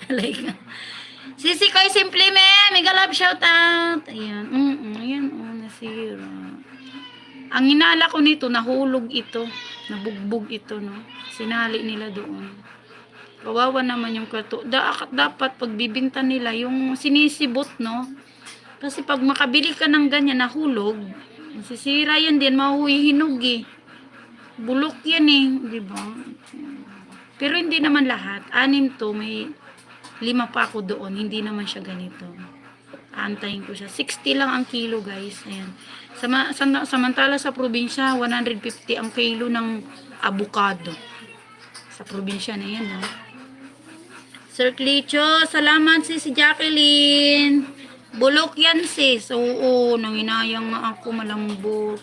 Like, Sisi Koy Simple Me, mega love shout out. Ayan, ayan, nasira. Ang inala ko nito, nahulog ito. Nabugbog ito, no? Sinali nila doon. Kawawa naman yung kato. Dapat pagbibinta nila, yung sinisibot, no? Kasi pag makabili ka ng ganyan, nahulog, masisira yan din, mahuhinog eh. Bulok yan eh, di ba? Pero hindi naman lahat. 6 to, may 5 pa ako doon. Hindi naman siya ganito. Aantayin ko siya. 60 lang ang kilo, guys. Ayan. Samantala sa probinsya, 150 ang kilo ng avocado. Sa probinsya na yan, ha? Sir Clicho, salamat si Jacqueline. Bulok yan, sis. Oo, nanginayang nga ako, malambot.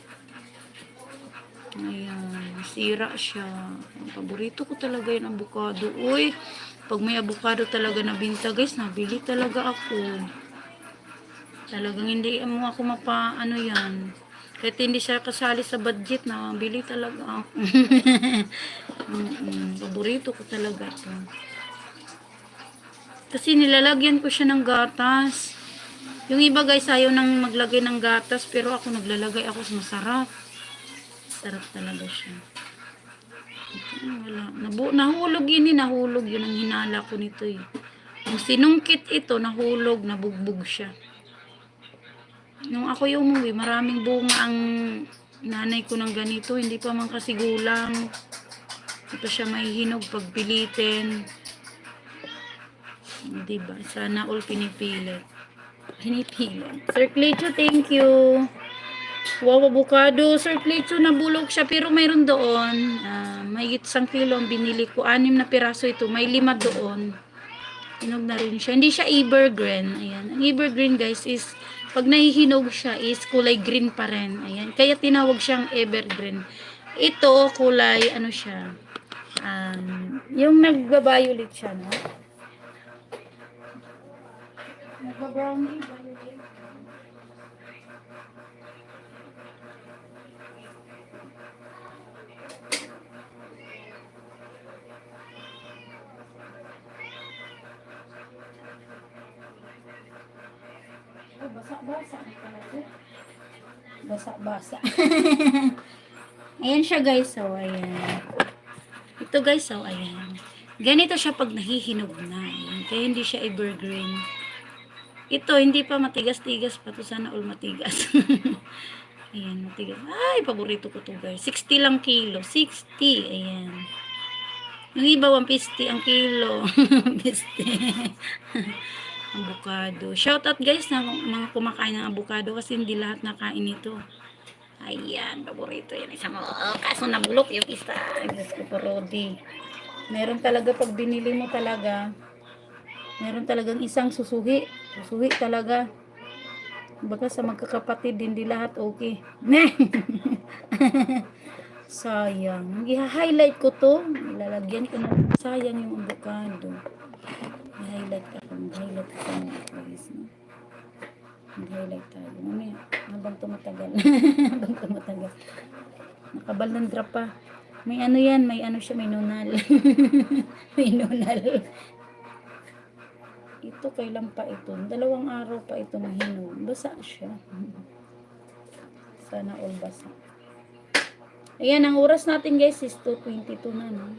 Ayan, sira siya. Ang paborito ko talaga yung avocado. Uy, pag may avocado talaga na binta, guys, nabili talaga ako. Talagang hindi mo ako ano yan. Kahit hindi siya kasali sa budget, nabili talaga ako. Paborito ko talaga ito. Kasi nilalagyan ko siya ng gatas. Yung iba, guys, ayaw nang maglagay ng gatas, pero ako naglalagay ako, masarap. Sarap talaga siya. Wala. Nahulog yun eh. Nahulog yun ang hinala ko nito eh. Nung sinungkit ito, nahulog, nabugbog siya. Nung ako yung umuwi, maraming bunga ang nanay ko ng ganito. Hindi pa man kasi gulang. Ito siya mahihinog pag pilitin. Diba? Sana all pinipilit. Pinipilit. Sir Clicho, thank you. Wow, avocado. Sir Clicho, nabulok siya. Pero mayroon doon. May 1 kilo ang binili ko. 6 na piraso ito. May 5 doon. Hinog na rin siya. Hindi siya evergreen. Ayan. Ang evergreen, guys, is pag nahihinog siya is kulay green pa rin. Ayan. Kaya tinawag siyang evergreen. Ito, kulay, ano siya. Yung nagba-violet siya, no? Nagba-brownie, violet. Basa-basa na talaga. Basa-basa. Ayan siya, guys. So, ayan. Ito, guys. So, ayan. Ganito siya pag nahihinog na. Ayan. Kaya hindi siya evergreen. Ito, hindi pa matigas-tigas pa to. Sana all matigas. Ayan, matigas. Ay, paborito ko to, guys. 60 lang kilo. 60. Ayan. Yung iba, 150 ang kilo. 150. Avocado. Shoutout, guys, na mga kumakain ng avocado kasi hindi lahat nakain ito. Ayan, paborito yan. Isang kaso nabulok yung isa. Diyos ko, parodi. Meron talaga pag binili mo talaga, meron talagang isang susuhi. Susuhi talaga. Baka sa magkakapatid, hindi lahat okay. Sayang. I-highlight ko to. Lalagyan ko na. Sayang yung avocado. I-highlight ako. Mag-highlight ko sa mga guys. Mag-highlight tayo. Mamaya, habang tumatagal. Habang tumatagal. Nakabal ng drop pa. May ano yan. May ano siya. May nunal. May nunal. Ito, kailan pa ito? 2 araw pa ito mahinog. Basa siya. Sana all basa. Ayan, ang oras natin, guys, is 2:22 na, no?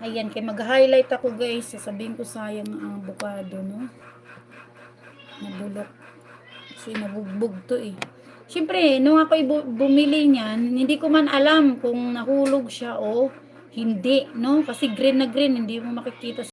Ayan, kaya mag-highlight ako, guys. Sasabihin ko sayang ang avocado, no? Nabulok. Kasi nabugbog to eh. Siyempre, nung ako bumili niyan, hindi ko man alam kung nahulog siya o hindi, no? Kasi green na green, hindi mo makikita